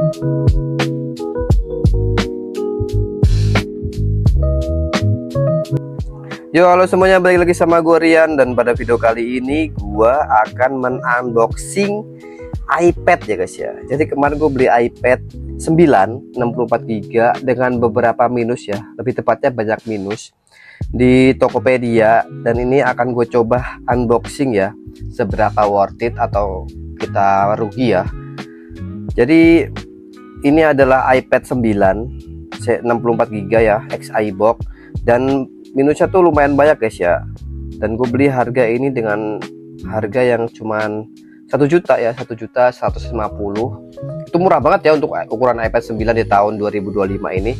Yo, halo semuanya, balik lagi sama gue Rian. Dan pada video kali ini gue akan men-unboxing iPad ya guys ya. Jadi kemarin gue beli iPad 9 64GB dengan beberapa minus ya, lebih tepatnya banyak minus di Tokopedia. Dan ini akan gue coba unboxing ya, seberapa worth it atau kita rugi ya. Jadi ini adalah iPad 9 64GB ya, X iBox, dan minusnya tuh lumayan banyak guys ya. Dan gue beli harga ini dengan harga yang cuman 1 juta ya, 1.150.000. Itu murah banget ya untuk ukuran iPad 9 di tahun 2025 ini,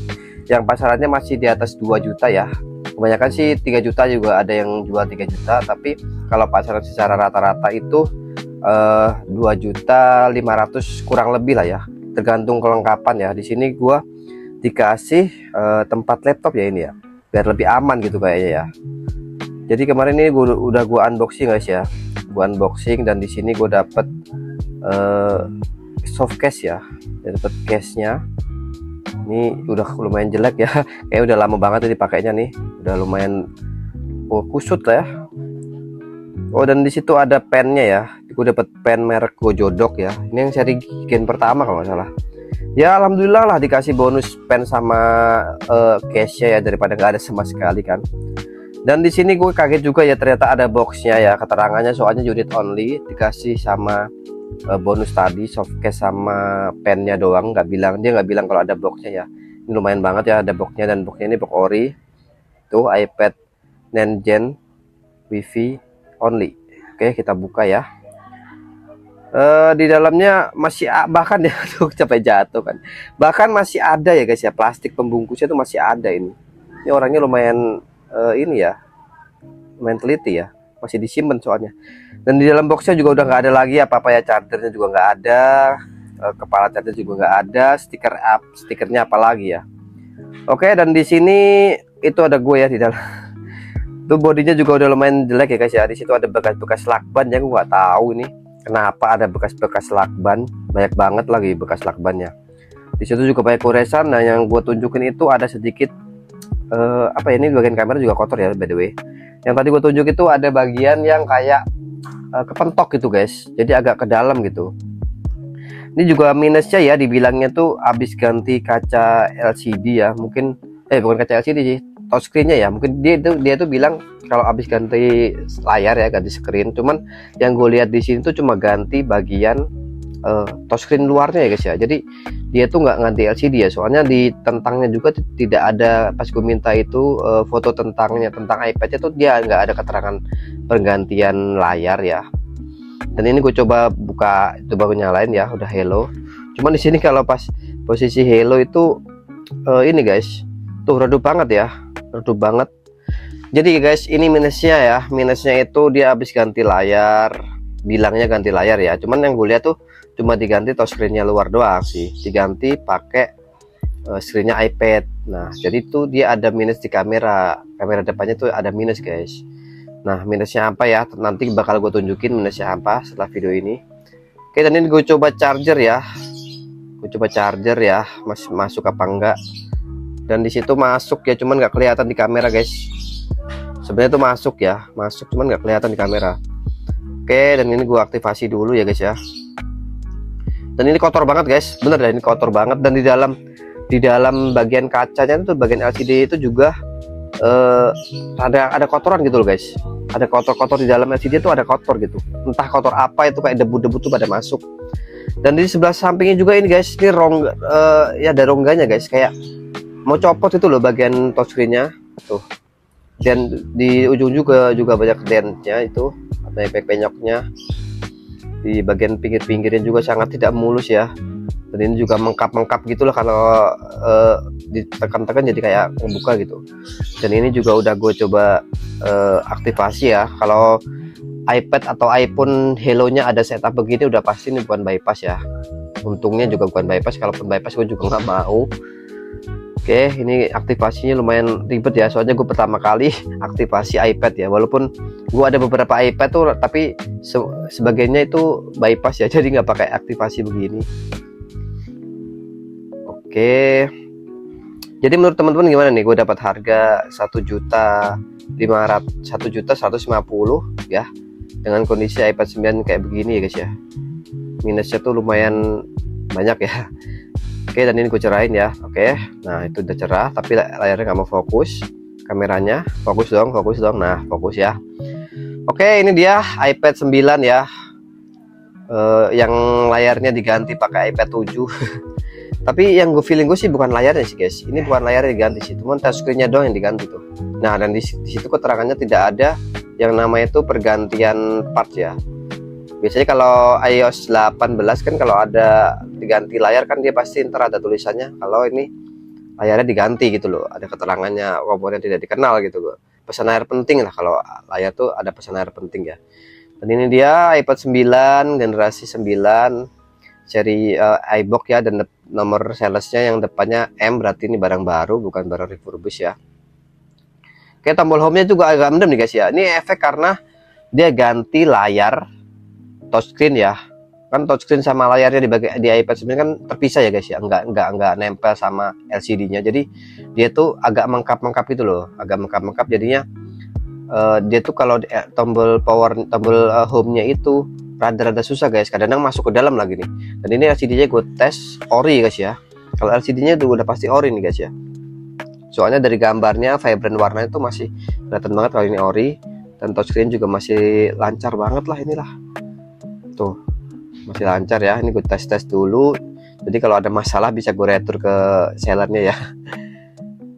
yang pasarannya masih di atas 2 juta ya. Kebanyakan sih 3 juta juga ada yang jual 3 juta, tapi kalau pasaran secara rata-rata itu 2.500.000 kurang lebih lah ya, tergantung kelengkapan ya. Di sini gua dikasih tempat laptop ya ini ya, biar lebih aman gitu kayaknya ya. Jadi kemarin ini udah gua unboxing guys ya, gua unboxing, dan di sini gua dapet soft case ya, dapet case nya. Ini udah lumayan jelek ya, kayak udah lama banget ini pakainya nih, udah lumayan kusut lah ya. Oh, dan di situ ada pennya ya, gue dapet pen merek Gojodok ya, ini yang seri gen pertama kalau nggak salah. Ya alhamdulillah lah dikasih bonus pen sama case-nya ya, daripada nggak ada sama sekali kan. Dan di sini gue kaget juga ya, ternyata ada boxnya ya, keterangannya soalnya unit only, dikasih sama bonus tadi soft case sama pennya doang, dia nggak bilang kalau ada boxnya ya. Ini lumayan banget ya ada boxnya, dan boxnya ini box ori tuh, iPad 9 Gen Wi-Fi only. Oke, kita buka ya. Di dalamnya masih bahkan ya tuh capek jatuh kan, bahkan masih ada ya guys ya, plastik pembungkusnya tuh masih ada. Ini orangnya lumayan ini ya, lumayan teliti ya, masih disimpan soalnya. Dan di dalam boxnya juga udah nggak ada lagi apa-apa ya, chargernya juga nggak ada, kepala charger juga nggak ada, stikernya apalagi ya. Oke, dan di sini itu ada gue ya di dalam. Tuh bodinya juga udah lumayan jelek ya guys ya. Di situ ada bekas-bekas lakban ya, gue nggak tahu ini kenapa ada bekas-bekas lakban, banyak banget lagi bekas lakbannya. Di situ juga banyak goresan. Nah, yang gue tunjukin itu ada sedikit apa ya, ini bagian kamera juga kotor ya by the way. Yang tadi gue tunjuk itu ada bagian yang kayak kepentok gitu guys, jadi agak ke dalam gitu. Ini juga minusnya ya, dibilangnya tuh habis ganti kaca LCD ya, mungkin bukan kaca LCD sih, touchscreen-nya ya. Mungkin dia tuh bilang kalau habis ganti layar ya, ganti screen. Cuman yang gue lihat di sini tuh cuma ganti bagian touchscreen luarnya ya guys ya. Jadi dia tuh nggak ganti LCD ya, soalnya di tentangnya juga tidak ada. Pas gue minta itu foto tentang iPad-nya tuh dia nggak ada keterangan penggantian layar ya. Dan ini gue coba buka, coba gue nyalain ya, udah hello. Cuman di sini kalau pas posisi hello itu ini guys, tuh redup banget ya, redup banget. Jadi guys, ini minusnya ya, minusnya itu dia habis ganti layar, bilangnya ganti layar ya. Cuman yang gue lihat tuh cuma diganti touchscreen-nya luar doang sih, diganti pakai screen-nya iPad. Nah, jadi tuh dia ada minus di kamera depannya tuh ada minus guys. Nah, minusnya apa ya, nanti bakal gue tunjukin minusnya apa setelah video ini. Oke, dan ini gue coba charger ya, masuk apa enggak. Dan disitu masuk ya, cuman nggak kelihatan di kamera guys. Sebenarnya itu masuk cuman nggak kelihatan di kamera. Oke, dan ini gue aktivasi dulu ya guys ya. Dan ini kotor banget guys, bener dah, ini kotor banget. Dan di dalam bagian kacanya itu, bagian LCD itu juga ada kotoran gitu loh guys. Ada kotor-kotor di dalam LCD itu, ada kotor gitu, entah kotor apa itu, kayak debu-debu tuh pada masuk. Dan di sebelah sampingnya juga ini guys, ini ya ada rongganya guys, kayak mau copot itu loh bagian touchscreen-nya tuh. Dan di ujung juga banyak dentnya itu, banyak penyoknya. Di bagian pinggir-pinggirnya juga sangat tidak mulus ya. Dan ini juga mengkap gitulah, kalau ditekan-tekan jadi kayak membuka gitu. Dan ini juga udah gue coba aktivasi ya. Kalau iPad atau iPhone Hello-nya ada setup begini, udah pasti ini bukan bypass ya. Untungnya juga bukan bypass, kalaupun bypass gue juga nggak mau. Oke, ini aktivasinya lumayan ribet ya, soalnya gue pertama kali aktivasi iPad ya. Walaupun gue ada beberapa iPad tuh, tapi sebagainya itu bypass ya, jadi nggak pakai aktivasi begini. Oke, jadi menurut teman-teman gimana nih? Gue dapat harga 1.150.000 ya, dengan kondisi iPad 9 kayak begini ya guys ya. Minusnya tuh lumayan banyak ya. Oke, dan ini gue cerain ya. Oke, nah itu udah cerah, tapi layarnya nggak mau fokus. Kameranya fokus dong. Nah, fokus ya. Oke, ini dia iPad 9 ya. Yang layarnya diganti pakai iPad 7. Tapi yang gue feeling gue sih bukan layarnya sih guys. Ini bukan layarnya diganti sih, cuman touchscreen-nya doang yang diganti tuh. Nah, dan di situ keterangannya tidak ada yang namanya itu pergantian part ya. Biasanya kalau iOS 18 kan kalau ada diganti layar kan dia pasti ntar ada tulisannya kalau ini layarnya diganti gitu loh. Ada keterangannya komponen tidak dikenal gitu loh. Pesan layar penting lah, kalau layar tuh ada pesan layar penting ya. Dan ini dia iPad 9 generasi 9 seri iBook ya, dan nomor salesnya yang depannya M, berarti ini barang baru bukan barang refurbish ya. Oke, tombol home-nya juga agak mendem nih guys ya. Ini efek karena dia ganti layar touchscreen ya. Kan touchscreen sama layarnya di iPad 9 kan terpisah ya guys ya, enggak nempel sama LCD-nya. Jadi dia tuh agak mengkap gitu loh, agak mengkap jadinya dia tuh kalau tombol home-nya itu rada susah guys, kadang masuk ke dalam lagi nih. Dan ini LCD-nya gue tes ori guys ya. Kalau LCD-nya tuh udah pasti ori nih guys ya. Soalnya dari gambarnya vibrant warnanya itu masih kelihatan banget kalau ini ori, dan touchscreen juga masih lancar banget lah inilah. Tuh, masih lancar ya. Ini gue tes dulu. Jadi kalau ada masalah bisa gue retur ke sellernya ya.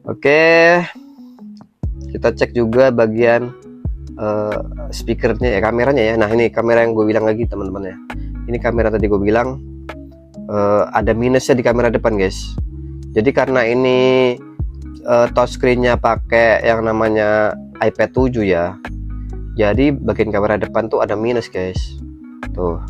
Oke. Kita cek juga bagian speakernya ya, kameranya ya. Nah, ini kamera yang gue bilang lagi teman-teman ya. Ini kamera tadi gue bilang ada minusnya di kamera depan guys. Jadi karena ini touchscreen-nya pakai yang namanya iPad 7 ya. Jadi bagian kamera depan tuh ada minus guys. Tuh.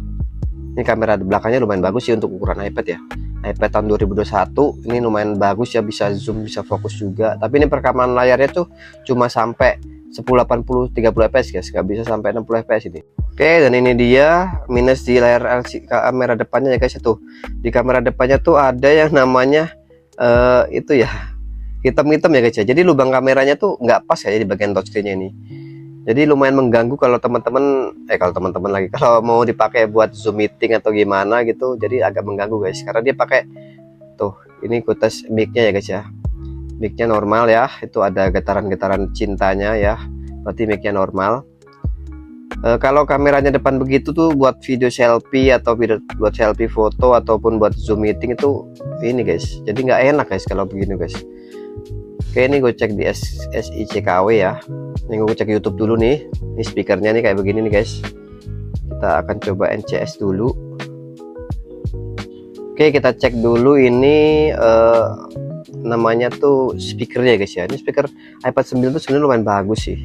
Ini kamera belakangnya lumayan bagus sih untuk ukuran iPad ya. iPad tahun 2021 ini lumayan bagus ya, bisa zoom, bisa fokus juga. Tapi ini perekaman layarnya tuh cuma sampai 1080 30 fps guys, nggak bisa sampai 60 fps ini. Oke, dan ini dia minus di layar kamera depannya ya guys. Tuh di kamera depannya tuh ada yang namanya itu ya, hitam-hitam ya guys ya. Jadi lubang kameranya tuh nggak pas ya di bagian touchscreen-nya ini. Jadi lumayan mengganggu kalau teman-teman lagi kalau mau dipakai buat Zoom meeting atau gimana gitu. Jadi agak mengganggu guys, karena dia pakai tuh, ini tes mic-nya ya guys ya. Mic-nya normal ya, itu ada getaran-getaran cintanya ya, berarti mic-nya normal. Kalau kameranya depan begitu tuh buat video selfie atau buat selfie foto ataupun buat Zoom meeting itu ini guys, jadi nggak enak guys kalau begini guys. Oke, ini gue cek di SICKW ya. Ini gue cek YouTube dulu nih. Ini speakernya nih kayak begini nih guys. Kita akan coba NCS dulu. Oke, kita cek dulu ini namanya tuh speakernya guys ya. Ini speaker iPad 9 tuh sebenarnya lumayan bagus sih.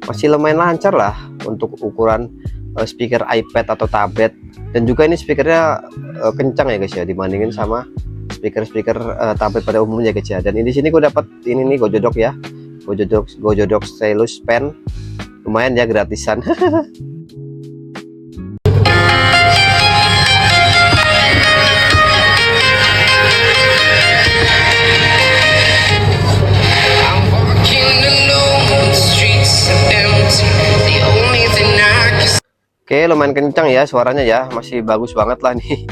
Masih lumayan lancar lah untuk ukuran speaker iPad atau tablet. Dan juga ini speakernya kencang ya guys ya, dibandingin sama speaker tablet pada umumnya guys ya. Dan di sini gue dapat ini nih, gue jodok stylus pen, lumayan ya, gratisan. Oke, lumayan kencang ya suaranya ya, masih bagus banget lah nih.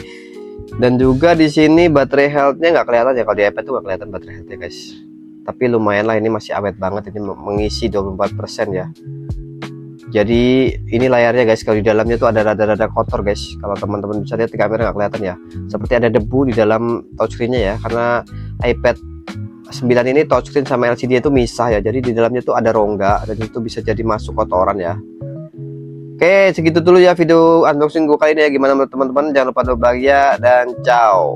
Dan juga di sini baterai health-nya nggak kelihatan ya, kalau di iPad tuh nggak kelihatan baterai health-nya guys. Tapi lumayan lah, ini masih awet banget, ini mengisi 24% ya. Jadi ini layarnya guys, kalau di dalamnya tuh ada rada-rada kotor guys. Kalau teman-teman bisa lihat di kamera nggak kelihatan ya, seperti ada debu di dalam touchscreen-nya ya, karena iPad 9 ini touchscreen sama LCD itu misah ya. Jadi di dalamnya tuh ada rongga, dan itu bisa jadi masuk kotoran ya. Oke, segitu dulu ya video unboxing gue kali ini ya. Gimana menurut teman-teman? Jangan lupa bahagia dan ciao.